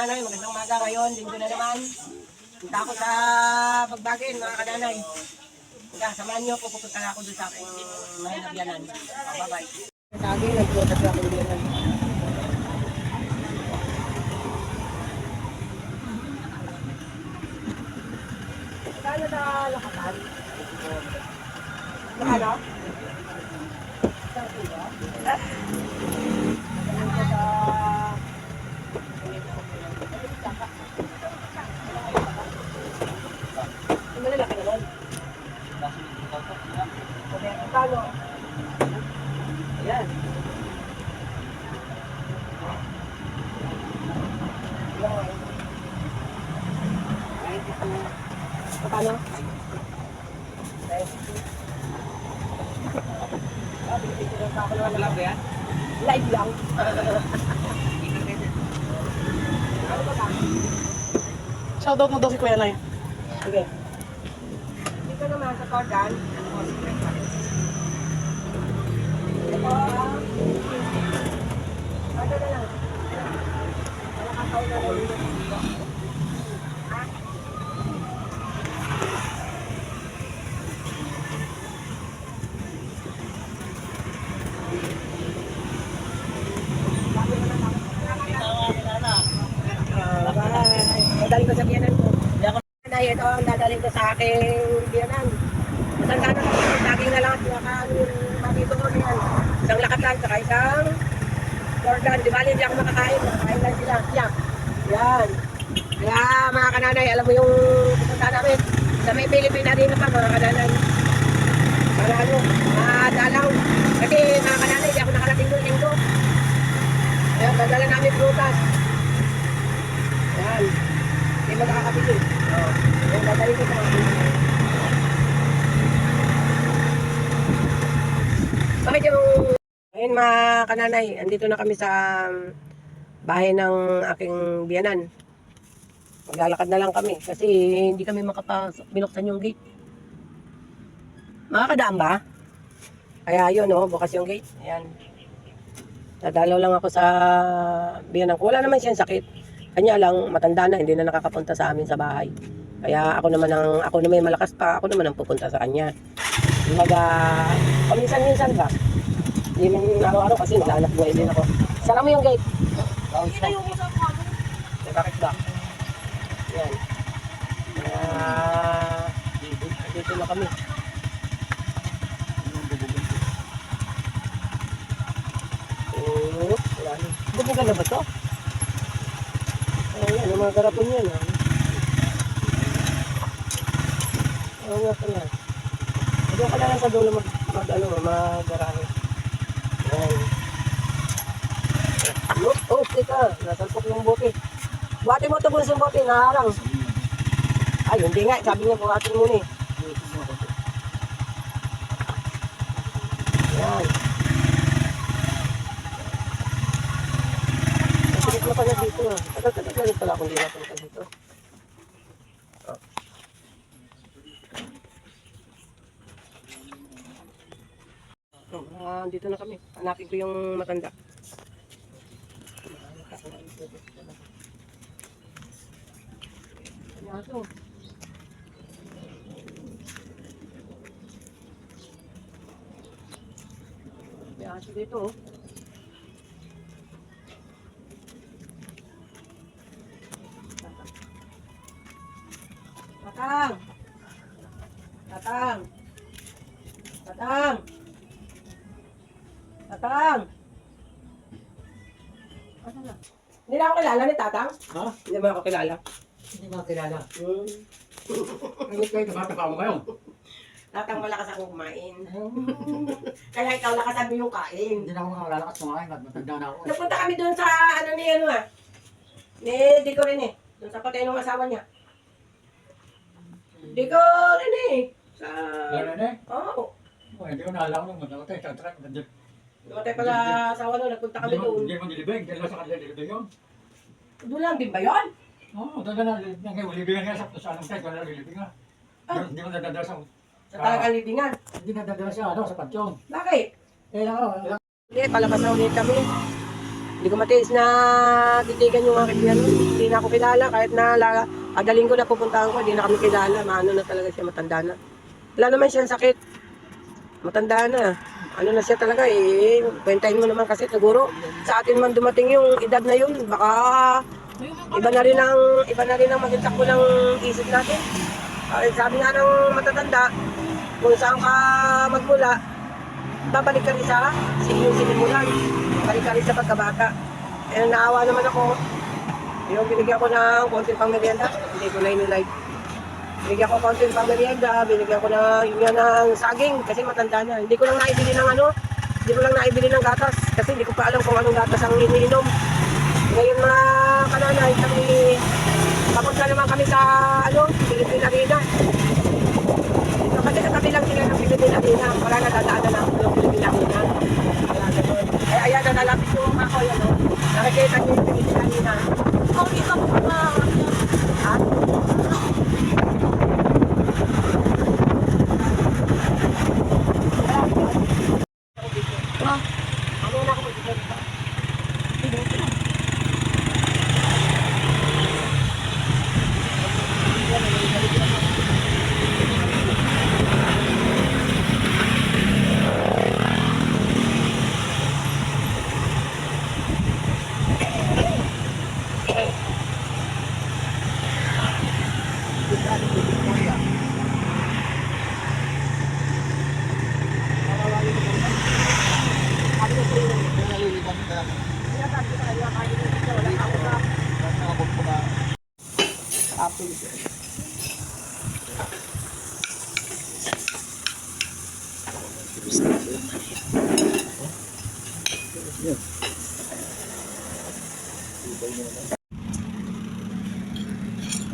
kananay, magandang umaga ngayon. Linggo na naman. Punta ako sa Bagbagin, mga kananay. Kaya samahan niyo ako, pupunta na ako doon sa aking mahinabyanan. Bye-bye. Sa akin, nagpunta sa aking biyanan. Kano na lakatan? Ano? Malalaki naman. Kano? Ayan. Kano? Wala ba yan? Live lang. Shoutout mo daw si Kuya Nay. Sige. Dito naman sa Cordan. Ito, ano na lang. Nakakaw na lang. Dadalhin ko sa biyanan ko. Ito ang dadalhin ko sa aking biyanan. Matanda na ako, lagi na lang at nakaano yung mabito ko yan. Isang lakatan, saka isang Jordan. Di bali, hindi ako makakain. Makakain lang sila. Yan. Kaya mga kananay, alam mo yung pupunta namin. Sa may Pilipina din na pa mga kananay. Para ano, dalaw. Kasi mga kananay, hindi ako nakarating doon linggo. Kaya dadala namin prutas. Yan. Hindi mo nakakabili. Yung dadalhin ko sa mga prutas. Bakit yung... Ayun mga kananay, andito na kami sa bahay ng aking biyanan. Maglalakad na lang kami kasi hindi kami makapasok, binuksan yung gate. Makakadaan ba? Kaya yun, bukas yung gate. Ayan. Dadalaw lang ako sa biyanan ko. Wala naman siyang sakit. Kanya lang, matanda na, hindi na nakakapunta sa amin sa bahay. Kaya ako naman yung malakas pa, ako naman ang pupunta sa kanya. Paminsan-minsan ba? Hindi man araw-araw kasi naglalak buhay din ako. Sara mo yung gate. Bakit ba? Yan. Dito na kami. Wala na. Bubugan na ba ito? Ayan, ang mga garapon yan. Oo nga pala. Doon ka na lang sa dulo mag-garahe. Ayan. Oh, teka. Nasalpok yung bote. Buhatin mo ito muna sa bote. Naharang. Ay, hindi nga. Sabi niya, buhatin muna eh. Ayan. Nasilip na pala dito. Tagal-tagal na rin pala kung di napunta dito. Dito na kami. Hanapin ko yung matanda. Aso. May aso dito. Tatang! Tatang! Tatang! Tatang! Asa na? Hindi na ako kilala ni Tatang? Ha? Hindi mo ako kilala. Hindi mo kilala. Hindi kayo, tumatapa mo kayo. Tatang, malakas akong kumain. Kaya ikaw lakasan mo yung kain. Hindi na ako makalalakas kumain, matanda na ako. Napunta kami doon sa ni Dico rin eh. Doon sa patay ng asawa niya. Dico rin eh. Sa... Gano'n eh? Oo. Hindi ko naalala ko nung matawatay, sa truck. Namatay pala asawa doon, nagpunta kami doon. Hindi mo nilibig, dahil sa kanila nilibig yun. Doon lang din ba yun? Oo, talaga na, nilibigan nga sa anong site, wala nilibig nga. Hindi mo nadadala sa... Sa talagang libingan. Hindi nadadala siya, sa pansyon. Bakit? Ako, Hindi, palabas na ulit kami. Hindi ko matiis na titigan yung aking piano. Hindi hindi na ako kilala. Kahit na adaling ko na pupuntahan ko, hindi na kami kilala. Maano na talaga siya, matanda na. Wala naman siyang sakit. Matanda na. Ano na siya talaga eh. Kwentahin mo naman kasi siguro sa atin man dumating yung edad na yun. Baka iba na rin ang maging takbo ng isip natin. Sabi nga ng matatanda, kung saan ka magmula, babalik ka rin sa yung sinimulan. Balik ka rin sa pagkabata. Eh, naawa naman ako. Yung binigyan ko ng konting pang-merienda, hindi ko na inilike. Binigyan ko konting pang-merienda, binigyan ko ng saging kasi matanda na. Hindi ko lang naibili ng gatas kasi hindi ko pa alam kung anong gatas ang iniinom. Ngayon mga kananay, papunta naman kami sa Philippine Arena. Dito kasi katabi lang sila ng Philippine Arena. Wala na dadaanan na ng Philippine Arena. Wala na doon. Eh ayan na nalapit yung ako yan. Nakikita niyo yung Philippine Arena. Oh, dito ko pa. Ha? Ano na ako mag-ibig?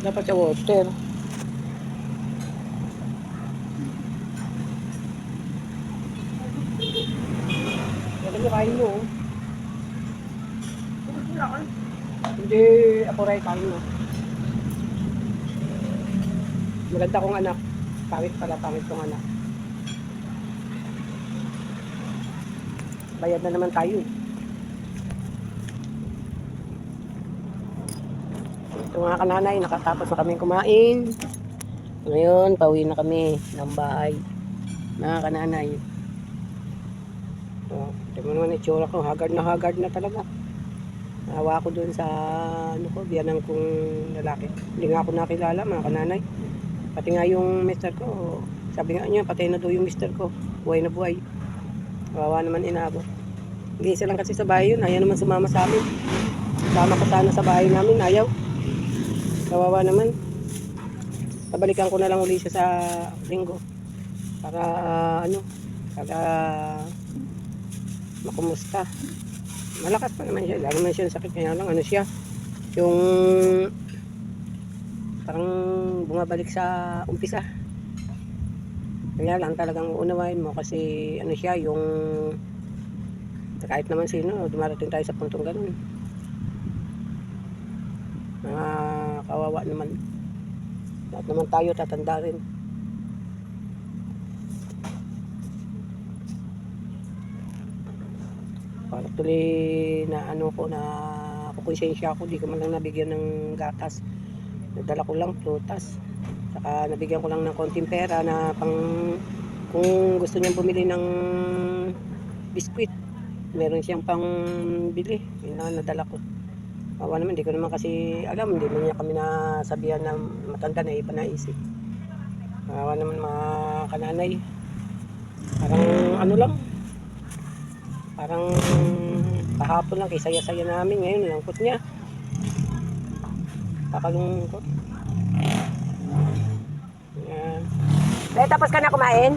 Dapat sa water. Ano kain mo? Hindi ako rin kain mo. Maganda kong anak. Pangit kong anak. Bayad na naman tayo. Ito mga kananay, nakatapos na kami kumain. Ngayon, pauwi na kami ng bahay. Mga kananay. Ito mo naman itsura ko, haggard na talaga. Nahawa ko dun sa biyanang kong lalaki. Hindi nga ako nakilala mga kananay. Pati nga yung mister ko, sabi nga niya, patay na daw yung mister ko. Buhay na buhay. Kawawa naman inabot. Hindi isa lang kasi sa bahay yun, ayaw naman sumama sa amin. Sama ko sana sa bahay namin, ayaw. Kawawa naman. Pabalikan ko na lang uli siya sa linggo. Para para makumusta. Malakas pa naman siya. Lalo naman siya sakit. Kaya lang siya. Yung parang bumabalik sa umpisa. Kaya lang talagang uunawain mo kasi siya yung kahit naman sino dumarating tayo sa puntong ganun. Kawawa naman. Lahat naman tayo tatanda rin. Para tuloy na kukonsensya ako, di ko man lang nabigyan ng gatas. Nadala ko lang prutas. Saka nabigyan ko lang ng konting pera na pang kung gusto niyang bumili ng biskwit. Meron siyang pang bili. Yun na nadala ko. Awa naman, di ko naman kasi alam, hindi man niya kami nasabihan na matanda na iba na isip. Awa naman mga kananay. Parang lang. Parang kahapon lang, kay saya-saya namin. Ngayon, langkot niya. Kakalungkot. Yan. Be, tapos ka na kumain?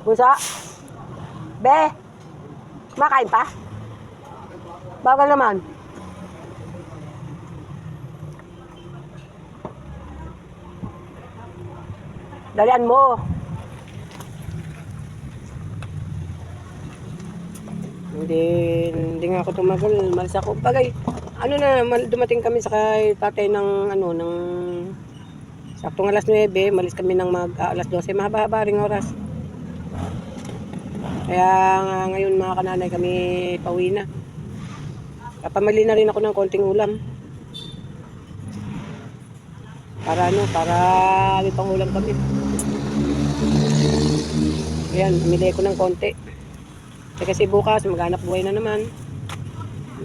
Busa? Be, kumakain pa? Bagal naman. Dalian mo. Hindi nga ako tumagal, malis ako. Bagay, dumating kami sa kay tatay ng saktong alas 9, malis kami ng alas 12, mahaba-haba ring oras. Kaya ngayon mga kananay kami pauwi na. Kapamali na rin ako ng konting ulam. Para may pangulam kami. Ayan, umili ko ng konti. Kasi bukas, maghanap buhay na naman.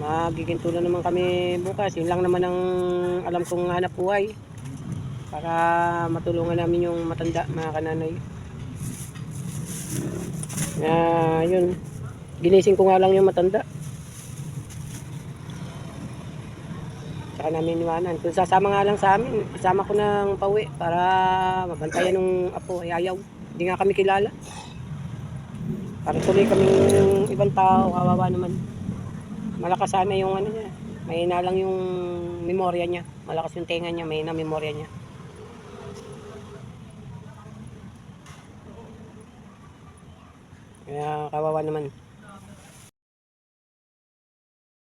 Magiginto na naman kami bukas. Yun lang naman ang alam kong hanap buhay. Para matulungan namin yung matanda, mga kananay. Yun. Ginising ko nga lang yung matanda. Tsaka namin iniwanan. Kung sasama nga lang sa amin, isama ko ng pauwi para mabantayan ng apo ay ayaw. Hindi nga kami kilala. Para tuloy kaming ibang tao, kawawa naman. Malakas sana yung ano niya. Mahina lang yung memorya niya. Malakas yung tenga niya, mahina memorya niya. Kaya kawawa naman.